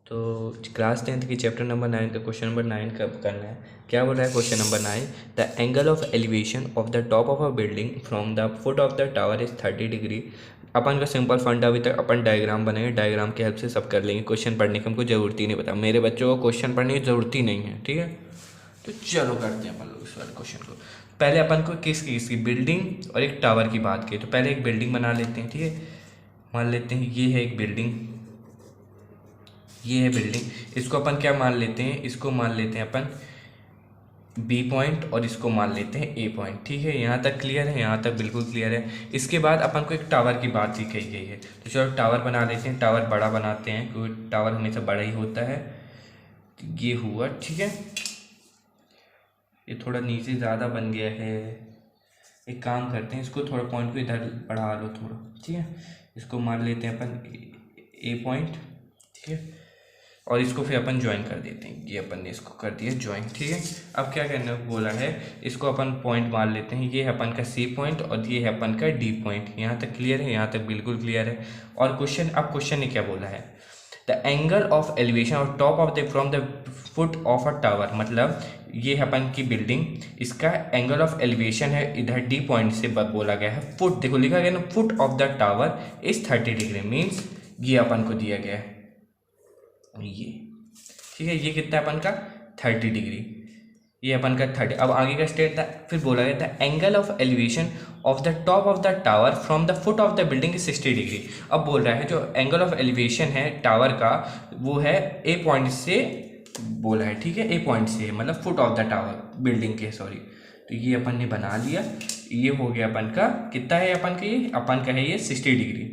तो class 10th की chapter number 9 का क्वेश्चन नंबर 9 कब करना है। क्या बोल रहा है question number 9, the angle of elevation of the top of a building from the foot of the tower is 30 degree. अपन का सिंपल फंडा अभी तक अपन डायग्राम बनाएंगे, डायग्राम की हेल्प से सब कर लेंगे। क्वेश्चन पढ़ने की हमको ज़रूरत ही नहीं पता, मेरे बच्चों को क्वेश्चन पढ़ने की ज़रूरत ही नहीं है, ठीक है। तो चलो करते हैं अपन लोग इस वाले क्वेश्चन को। पहले अपन को किसकी बिल्डिंग और एक टावर की बात की, तो पहले एक बिल्डिंग बना लेते हैं, ठीक है। मान लेते हैं ये है एक बिल्डिंग, ये है बिल्डिंग। इसको अपन क्या मान लेते हैं, इसको मान लेते हैं अपन बी पॉइंट और इसको मान लेते हैं ए पॉइंट, ठीक है। यहाँ तक क्लियर है, यहाँ तक बिल्कुल क्लियर है। इसके बाद अपन को एक टावर की बात ही कही गई है, तो चलो टावर बना लेते हैं। टावर बड़ा बनाते हैं क्योंकि टावर हमेशा बड़ा ही होता है। ये हुआ, ठीक है। ये थोड़ा नीचे ज़्यादा बन गया है, एक काम करते हैं, इसको थोड़ा पॉइंट को इधर बढ़ा लो थोड़ा, ठीक है। इसको मान लेते हैं अपन ए पॉइंट, ठीक है। और इसको फिर अपन ज्वाइन कर देते हैं, ये अपन ने इसको कर दिया ज्वाइन, ठीक है। अब क्या करने बोला है, इसको अपन पॉइंट मान लेते हैं। ये है अपन का सी पॉइंट और ये है अपन का डी पॉइंट। यहाँ तक क्लियर है, यहाँ तक बिल्कुल क्लियर है। और क्वेश्चन, अब क्वेश्चन ने क्या बोला है, द एंगल ऑफ एलिवेशन और top of the from the foot of a tower, मतलब ये है अपन की बिल्डिंग, इसका एंगल ऑफ एलिवेशन है इधर डी पॉइंट से बोला गया है फुट, देखो लिखा गया ना, foot of the tower is 30 degree, means ये अपन को दिया गया है ये, ठीक है। ये कितना अपन का 30 डिग्री, ये अपन का 30। अब आगे का स्टेट था, फिर बोला गया था angle of elevation of the top of the tower from the foot of the building 60 degree. अब बोल रहा है जो एंगल ऑफ एलिवेशन है टावर का, वो है ए पॉइंट से बोला है, ठीक है। ए पॉइंट से मतलब foot of the tower building के, सॉरी। तो ये अपन ने बना लिया, ये हो गया अपन का कितना है, अपन का ये अपन का है ये 60 डिग्री,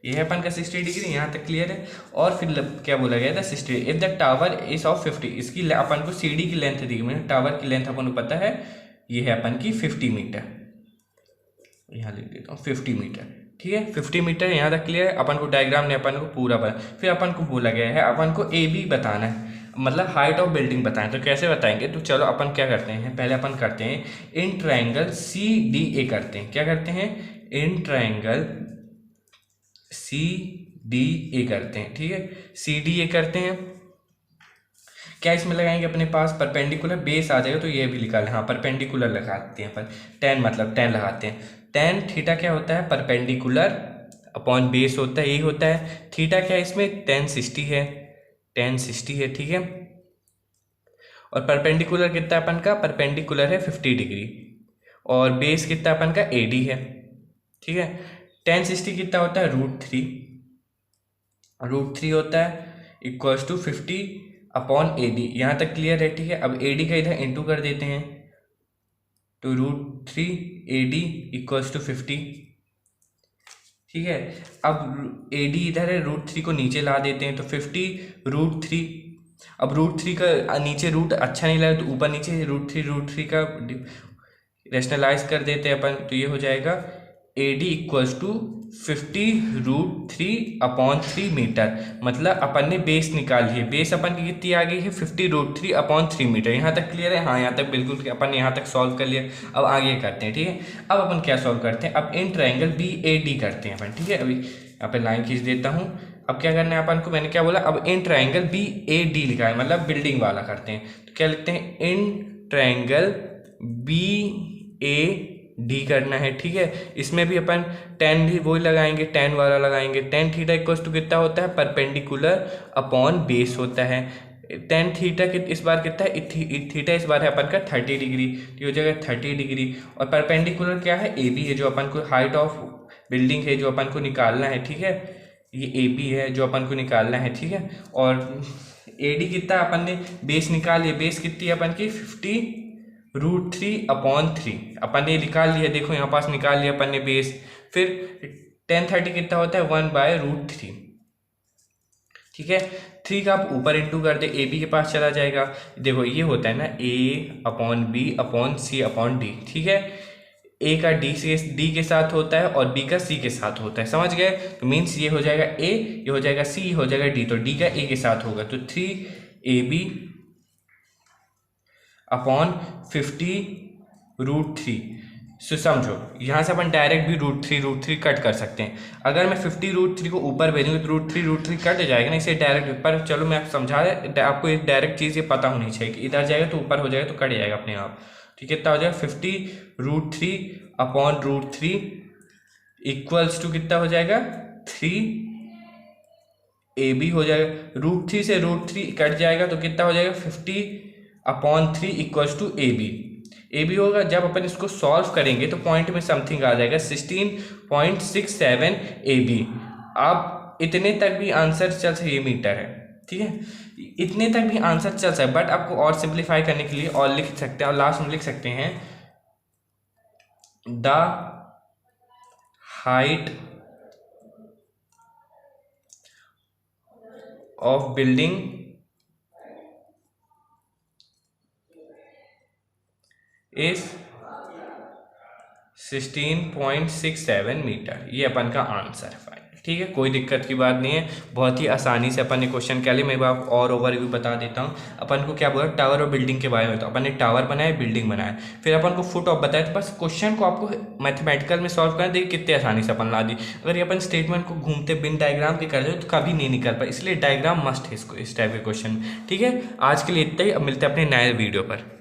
ये है अपन का 60 डिग्री, यहाँ तक क्लियर है। और फिर क्या बोला गया था 60, if the tower is of 50, इसकी अपन को सीढ़ी की लेंथ दी गई, टावर की लेंथ अपन को पता है, ये है अपन की 50 मीटर, यहाँ लिख देता हूँ 50 मीटर, ठीक है। 50 मीटर यहाँ तक क्लियर है। अपन को डायग्राम ने अपन को पूरा बता, फिर अपन को बोला गया है अपन को ए बी बताना है, मतलब हाइट ऑफ बिल्डिंग बताएं। तो कैसे बताएंगे, तो चलो अपन क्या करते हैं, पहले अपन करते हैं in triangle C D A करते हैं। क्या करते हैं, in triangle C D A करते हैं, ठीक है। सी डी ए करते हैं, क्या इसमें लगाएंगे अपने पास परपेंडिकुलर बेस आ जाएगा, तो ये भी लिखा है, हाँ परपेंडिकुलर लगाते हैं अपन। टेन मतलब 10 लगाते हैं। टेन थीटा क्या होता है, परपेंडिकुलर अपॉन बेस होता है, यही होता है। थीटा क्या है इसमें, 1060 है, 1060 है, ठीक है। और परपेंडिकुलर कितना अपन का, परपेंडिकुलर है 50 डिग्री, और बेस कितना अपन का AD है, ठीक है। 1060 कितना होता है, √3, √3 होता है इक्वल्स टू 50 अपॉन AD। यहाँ तक क्लियर है, ठीक है। अब AD का इधर इंटू कर देते हैं, तो √3 AD इक्वल्स टू 50, ठीक है। अब AD इधर है, √3 को नीचे ला देते हैं, तो 50 √3। अब √3 का नीचे रूट अच्छा नहीं लगा, तो ऊपर नीचे √3 का रेशनलाइज कर देते हैं अपन, तो ये हो जाएगा AD equals to 50 √3 upon 3 metre. मतलब अपन ने बेस निकाल ली है, बेस अपन की कितनी आ गई है, 50 √3 अपॉन 3 मीटर। यहाँ तक क्लियर है, हाँ यहाँ तक बिल्कुल अपन यहाँ तक सॉल्व कर लिया। अब आगे करते हैं, ठीक है। अब अपन क्या सॉल्व करते हैं, अब इन ट्रायंगल BAD करते हैं अपन, ठीक है। अभी यहाँ पे लाइन खींच देता हूँ। अब क्या करना है अपन को, मैंने क्या बोला, अब इन ट्रायंगल BAD लिखा है, मतलब बिल्डिंग वाला करते हैं। तो क्या लिखते हैं, इन ट्रायंगल BAD करना है, ठीक है। इसमें भी अपन टेन भी वही लगाएंगे, टेन वाला लगाएंगे। टेन थीटा इक्वल्स टू कितना होता है, परपेंडिकुलर अपॉन बेस होता है। टेन थीटा इस बार कितना है, थीटा इस बार है अपन का 30 डिग्री, तो हो जाएगा 30 डिग्री। और परपेंडिकुलर क्या है, AB है, जो अपन को हाइट ऑफ बिल्डिंग है जो अपन को निकालना है, ठीक है। ये AB है जो अपन को निकालना है, ठीक है। और AD कितना अपन ने बेस निकाल लिया, बेस कितनी है अपन की 50 √3 अपॉन 3 अपन ने निकाल लिया, देखो यहाँ पास निकाल लिया अपन ने बेस। फिर 1030 कितना होता है, 1/√3, ठीक है। 3 का आप ऊपर इंटू कर दे, AB के पास चला जाएगा। देखो ये होता है ना A upon B upon C upon D, ठीक है। A का D के साथ होता है और B का C के साथ होता है, समझ गए। तो मीन्स ये हो जाएगा A, ये हो जाएगा C, ये हो जाएगा D, तो D का A के साथ होगा, तो 3AB अपॉन 50 √3, सो समझो यहाँ से अपन डायरेक्ट भी रूट थ्री कट कर सकते हैं। अगर मैं 50 रूट 3 को ऊपर भेजूंगी तो रूट थ्री कट जाएगा ना, इसे डायरेक्ट पर चलो मैं आपको समझा रहा, आपको एक डायरेक्ट चीज़ ये पता होनी चाहिए कि इधर जाएगा तो ऊपर हो जाएगा तो कट जाएगा अपने आप। ठीक है, कितना हो जाएगा 50 root 3 upon root 3 equals to कितना हो जाएगा 3 AB हो जाएगा। रूट 3 से रूट 3 कट जाएगा तो कितना हो जाएगा 50/3 इक्वल्स टू AB होगा। जब अपन इसको सॉल्व करेंगे तो पॉइंट में समथिंग आ जाएगा 16.67 AB। अब इतने तक भी आंसर चल सकता है, ये मीटर है। ठीक है, इतने तक भी आंसर चल सकता है, बट आपको और सिंप्लीफाई करने के लिए और लिख सकते हैं और लास्ट में लिख सकते हैं the height of building is 16.67 metre. ये अपन का आंसर है फाइनल। ठीक है, कोई दिक्कत की बात नहीं है, बहुत ही आसानी से अपन ने क्वेश्चन क्या लिया। मैं आप और ओवरव्यू बता देता हूँ। अपन को क्या बोला, टावर और बिल्डिंग के बारे में। तो अपन ने टावर बनाया, बिल्डिंग बनाया, फिर अपन को फुट ऑफ बताया। तो बस क्वेश्चन को आपको मैथमेटिकल में सॉल्व करना, देखिए कितने आसानी से अपन ला दी। अगर ये अपन स्टेटमेंट को घूमते बिन डायग्राम के कर दे तो कभी नहीं निकल पाए, इसलिए डायग्राम मस्ट है इसको इस टाइप के क्वेश्चन। ठीक है, आज के लिए इतना ही, अब मिलते हैं अपने नए वीडियो पर।